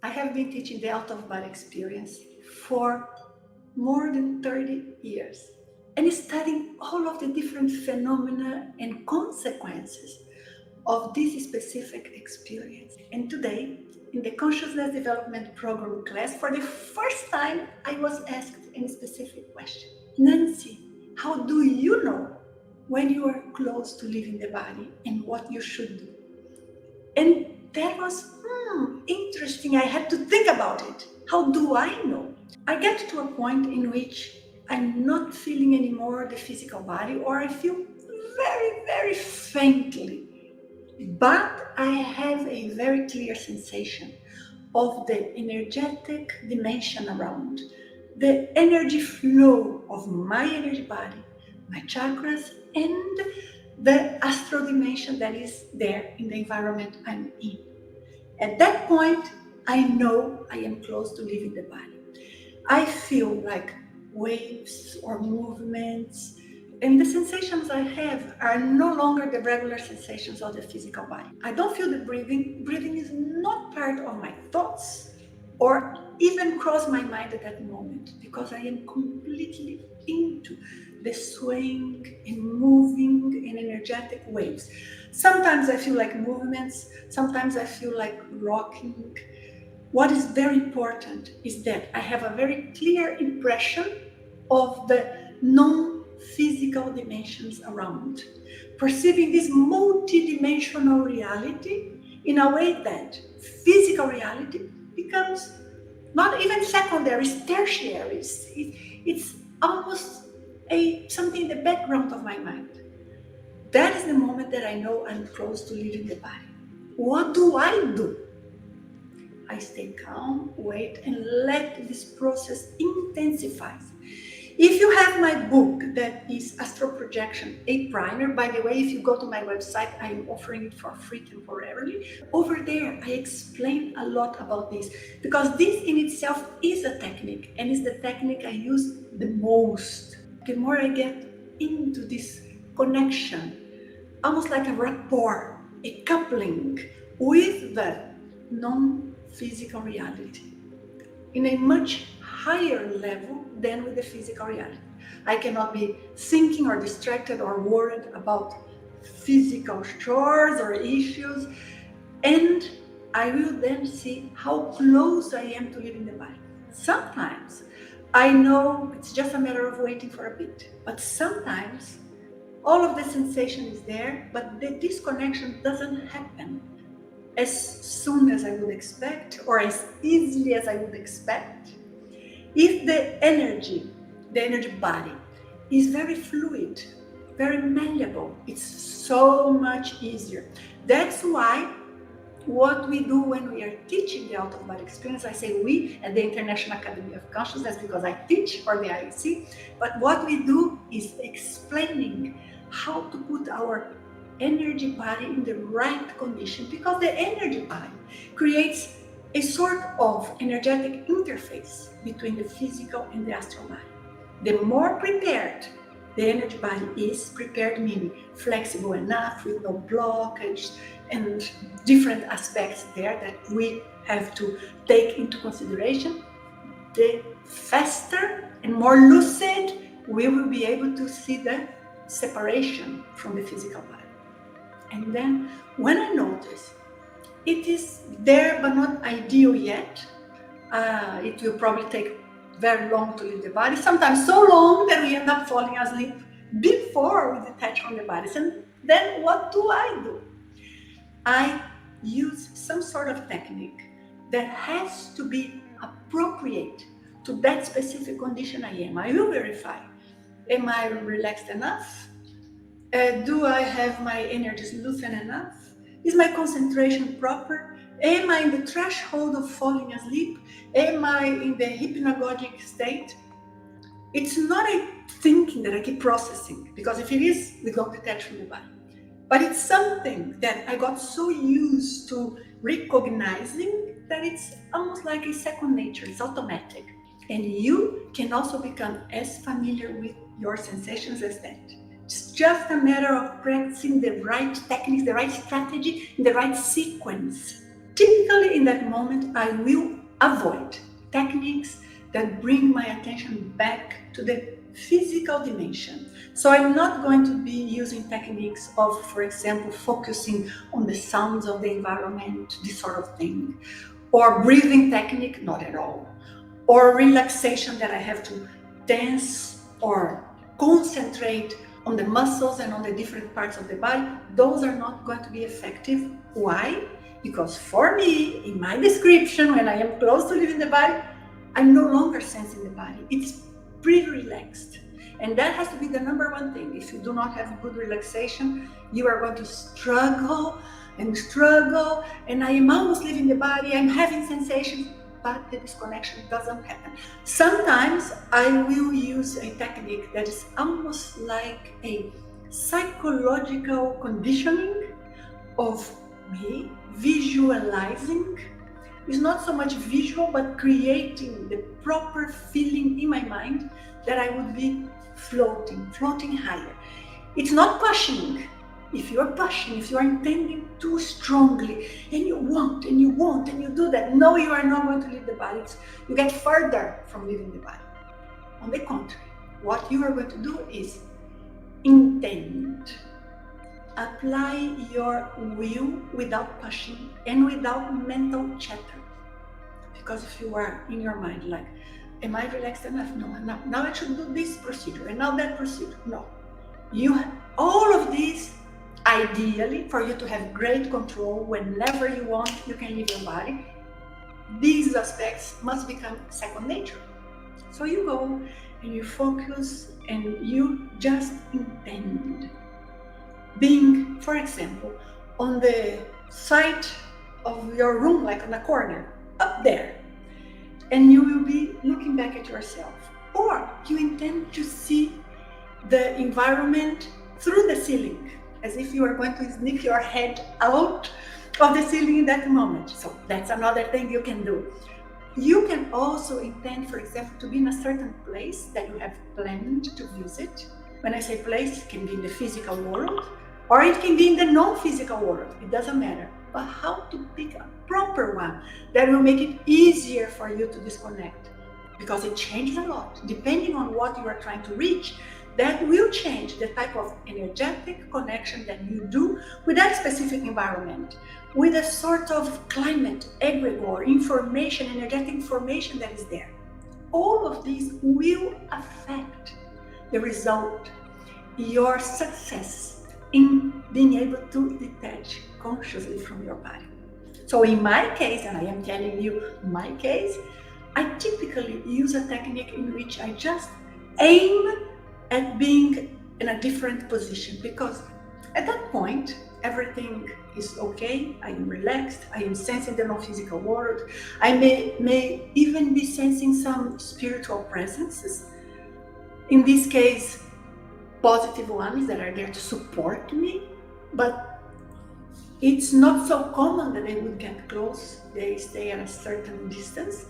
I have been teaching the out-of-body experience for more than 30 years and studying all of the different phenomena and consequences of this specific experience. And today, in the Consciousness Development Program class, for the first time, I was asked a specific question. Nancy, how do you know when you are close to leaving the body and what you should do? And that was interesting. I had to think about it. How do I know? I get to a point in which I'm not feeling anymore the physical body, or I feel very, very faintly. But I have a very clear sensation of the energetic dimension around, the energy flow of my energy body, my chakras, and the astral dimension that is there in the environment I'm in. At that point, I know I am close to leaving the body. I feel like waves or movements, and the sensations I have are no longer the regular sensations of the physical body. I don't feel the breathing. Breathing is not part of my thoughts or even cross my mind at that moment, because I am completely into the swaying and moving and energetic waves. Sometimes I feel like movements, sometimes I feel like rocking. What is very important is that I have a very clear impression of the non-physical dimensions around, perceiving this multi-dimensional reality in a way that physical reality becomes not even secondary, it's tertiary. It's almost something in the background of my mind. That is the moment that I know I'm close to leaving the body. What do I do? I stay calm, wait, and let this process intensify. If you have my book that is Astral Projection, a primer, by the way, if you go to my website, I am offering it for free temporarily. Over there, I explain a lot about this, because this in itself is a technique, and is the technique I use the most. The more I get into this connection, almost like a rapport, a coupling with the non-physical reality in a much higher level than with the physical reality. I cannot be thinking or distracted or worried about physical chores or issues, and I will then see how close I am to leaving the body. Sometimes I know it's just a matter of waiting for a bit, but sometimes all of the sensation is there, but the disconnection doesn't happen as soon as I would expect, or as easily as I would expect. If the energy body, is very fluid, very malleable, it's so much easier. That's why what we do when we are teaching the out-of-body experience, I say we at the International Academy of Consciousness because I teach for the IEC, but what we do is explaining how to put our energy body in the right condition, because the energy body creates a sort of energetic interface between the physical and the astral body. The more prepared the energy body is, prepared meaning flexible enough with no blockage and different aspects there that we have to take into consideration, the faster and more lucid we will be able to see the separation from the physical body. And then when I notice it is there but not ideal yet, it will probably take very long to leave the body, sometimes so long that we end up falling asleep before we detach from the bodies. And then what do? I use some sort of technique that has to be appropriate to that specific condition I am. I will verify, am I relaxed enough? Do I have my energies loosened enough? Is my concentration proper? Am I in the threshold of falling asleep? Am I in the hypnagogic state? It's not a thinking that I keep processing, because if it is, we don't detach from the body. But it's something that I got so used to recognizing that it's almost like a second nature, it's automatic. And you can also become as familiar with your sensations as that. It's just a matter of practicing the right techniques, the right strategy, in the right sequence. Typically in that moment, I will avoid techniques that bring my attention back to the physical dimension. So I'm not going to be using techniques of, for example, focusing on the sounds of the environment, this sort of thing, or breathing technique, not at all, or relaxation that I have to tense or concentrate on the muscles and on the different parts of the body. Those are not going to be effective. Why? Because for me, in my description, when I am close to leaving the body, I'm no longer sensing the body. It's pretty relaxed. And that has to be the number one thing. If you do not have good relaxation, you are going to struggle, and I am almost leaving the body, I'm having sensations, but the disconnection doesn't happen. Sometimes I will use a technique that is almost like a psychological conditioning of me visualizing. It's not so much visual, but creating the proper feeling in my mind that I would be floating higher. It's not pushing. If you're pushing, if you're intending too strongly, and you want, and you do that, no, you are not going to leave the body. You get further from leaving the body. On the contrary, what you are going to do is intend. Apply your will without pushing and without mental chatter. Because if you are in your mind like, am I relaxed enough? No, now I should do this procedure and now that procedure. No. All of these, ideally, for you to have great control whenever you want, you can leave your body. These aspects must become second nature. So you go and you focus and you just intend. Being, for example, on the side of your room, like on the corner, up there, and you will be looking back at yourself. Or you intend to see the environment through the ceiling, as if you are going to sneak your head out of the ceiling in that moment. So that's another thing you can do. You can also intend, for example, to be in a certain place that you have planned to visit. When I say place, it can be in the physical world, or it can be in the non-physical world. It doesn't matter. But how to pick a proper one that will make it easier for you to disconnect, because it changes a lot depending on what you are trying to reach. That will change the type of energetic connection that you do with that specific environment, with a sort of climate, egregore, information, energetic information that is there. All of these will affect the result, your success in being able to detach consciously from your body. So in my case, and I am telling you my case, I typically use a technique in which I just aim at being in a different position, because at that point everything is okay. I am relaxed, I am sensing the non-physical world. I may even be sensing some spiritual presences, in this case positive ones that are there to support me, but it's not so common that they would get close. They stay at a certain distance.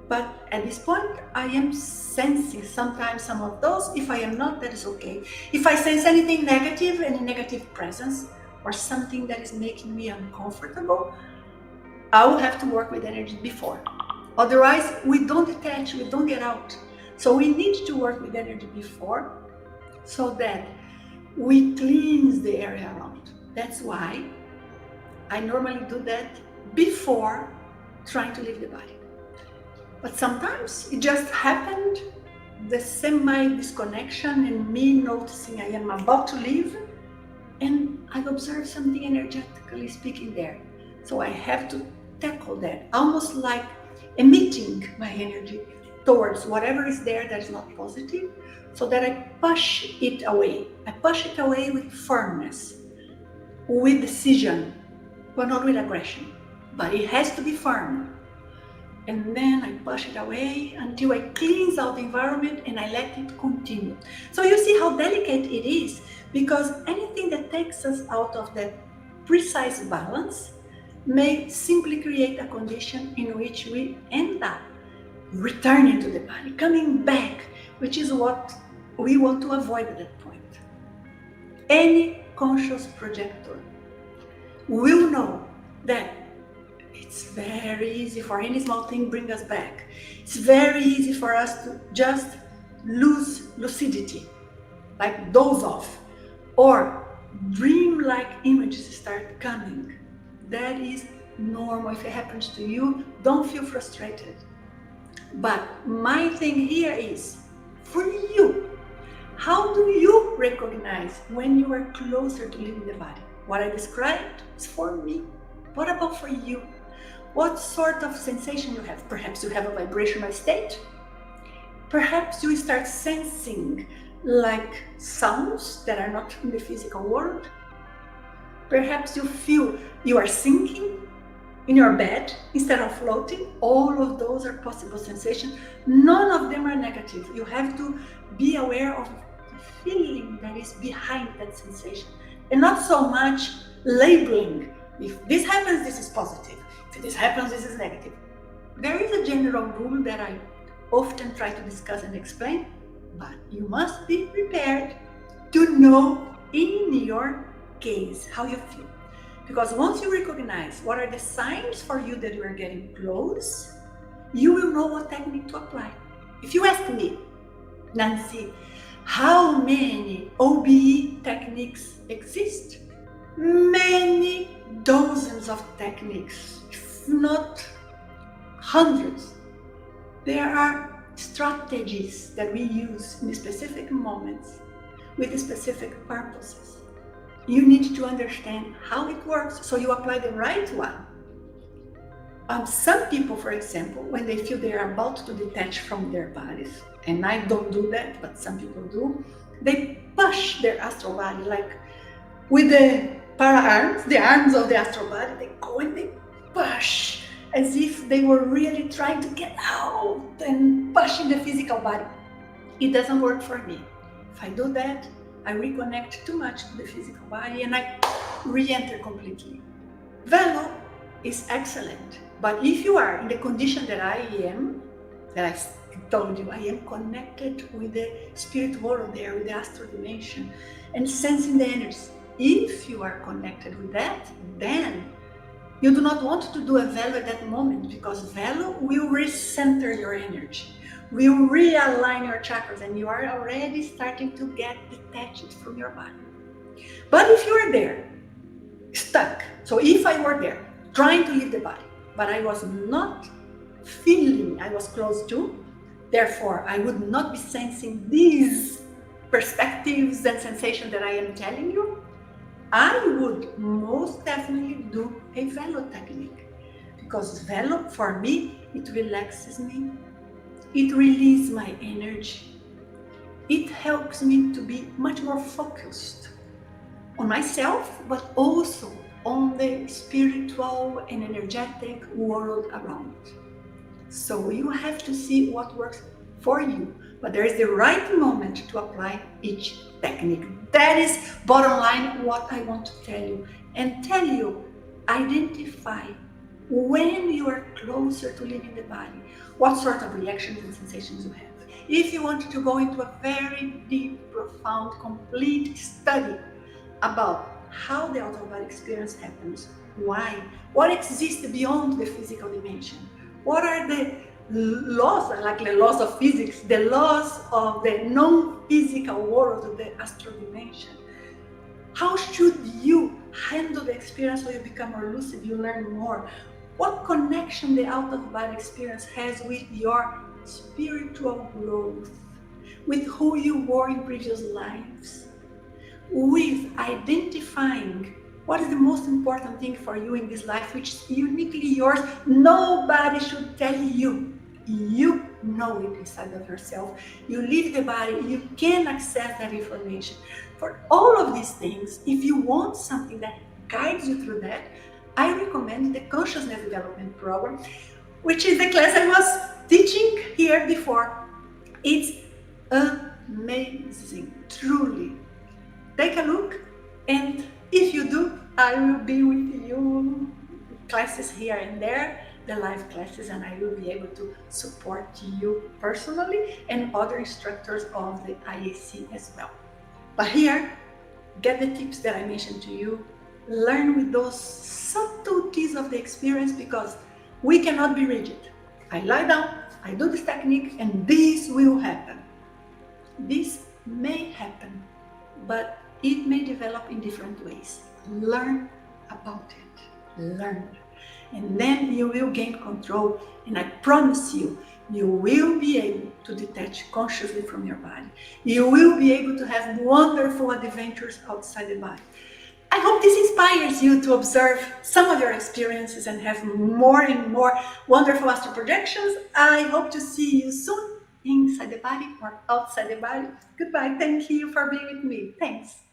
But at this point, I am sensing sometimes some of those. If I am not, that is okay. If I sense anything negative, any negative presence, or something that is making me uncomfortable, I will have to work with energy before. Otherwise, we don't detach, we don't get out. So we need to work with energy before, so that we cleanse the area around. That's why I normally do that before trying to leave the body. But sometimes it just happened, the semi-disconnection and me noticing I am about to leave, and I observe something energetically speaking there. So I have to tackle that, almost like emitting my energy towards whatever is there that is not positive, so that I push it away. I push it away with firmness, with decision, but not with aggression. But it has to be firm. And then I push it away until I cleanse out the environment and I let it continue. So you see how delicate it is, because anything that takes us out of that precise balance may simply create a condition in which we end up returning to the body, coming back, which is what we want to avoid at that point. Any conscious projector will know that It's very easy for any small thing bring us back. It's very easy for us to just lose lucidity, like doze off, or dream-like images start coming. That is normal. If it happens to you, don't feel frustrated. But my thing here is, for you, how do you recognize when you are closer to leaving the body? What I described is for me. What about for you? What sort of sensation you have? Perhaps you have a vibrational state. Perhaps you start sensing like sounds that are not in the physical world. Perhaps you feel you are sinking in your bed instead of floating. All of those are possible sensations. None of them are negative. You have to be aware of the feeling that is behind that sensation, and not so much labeling. If this happens, this is positive. If this happens, this is negative. There is a general rule that I often try to discuss and explain, but you must be prepared to know in your case how you feel. Because once you recognize what are the signs for you that you are getting close, you will know what technique to apply. If you ask me, Nanci, how many OBE techniques exist? Many dozens of techniques, if not hundreds. There are strategies that we use in specific moments with specific purposes. You need to understand how it works so you apply the right one. Some people, for example, when they feel they are about to detach from their bodies, and I don't do that, but some people do, they push their astral body, like with the para arms, the arms of the astral body, they go and they push as if they were really trying to get out and pushing the physical body. It doesn't work for me. If I do that, I reconnect too much to the physical body and I re-enter completely. Velo is excellent, but if you are in the condition that I am, that I told you, I am connected with the spirit world there, with the astral dimension, and sensing the energies. If you are connected with that, then you do not want to do a velo at that moment, because velo will recenter your energy, will realign your chakras, and you are already starting to get detached from your body. But if you are there, stuck, so if I were there, trying to leave the body, but I was not feeling I was close to, therefore I would not be sensing these perspectives and sensations that I am telling you, I would most definitely do a velo technique, because velo for me, it relaxes me, it releases my energy, it helps me to be much more focused on myself, but also on the spiritual and energetic world around. So you have to see what works for you, but there is the right moment to apply each technique. That is bottom line what I want to tell you, and tell you, identify when you are closer to leaving the body, what sort of reactions and sensations you have. If you want to go into a very deep, profound, complete study about how the out-of-body experience happens, why, what exists beyond the physical dimension, what are the laws, like the laws of physics, the laws of the non-physical world of the astral dimension. How should you handle the experience so you become more lucid, you learn more? What connection the out-of-body experience has with your spiritual growth, with who you were in previous lives, with identifying what is the most important thing for you in this life, which is uniquely yours. Nobody should tell you. You know it inside of yourself. You leave the body, you can access that information. For all of these things, if you want something that guides you through that, I recommend the Consciousness Development Program, which is the class I was teaching here before. It's amazing, truly. Take a look, and if you do, I will be with you, classes here and there, the live classes, and I will be able to support you personally and other instructors of the IAC as well. But here, get the tips that I mentioned to you, learn with those subtle subtleties of the experience, because we cannot be rigid. I lie down, I do this technique, and this will happen. This may happen, but it may develop in different ways. Learn about it. Learn. And then you will gain control, and I promise you, you will be able to detach consciously from your body. You will be able to have wonderful adventures outside the body. I hope this inspires you to observe some of your experiences and have more and more wonderful astral projections. I hope to see you soon inside the body or outside the body. Goodbye. Thank you for being with me. Thanks.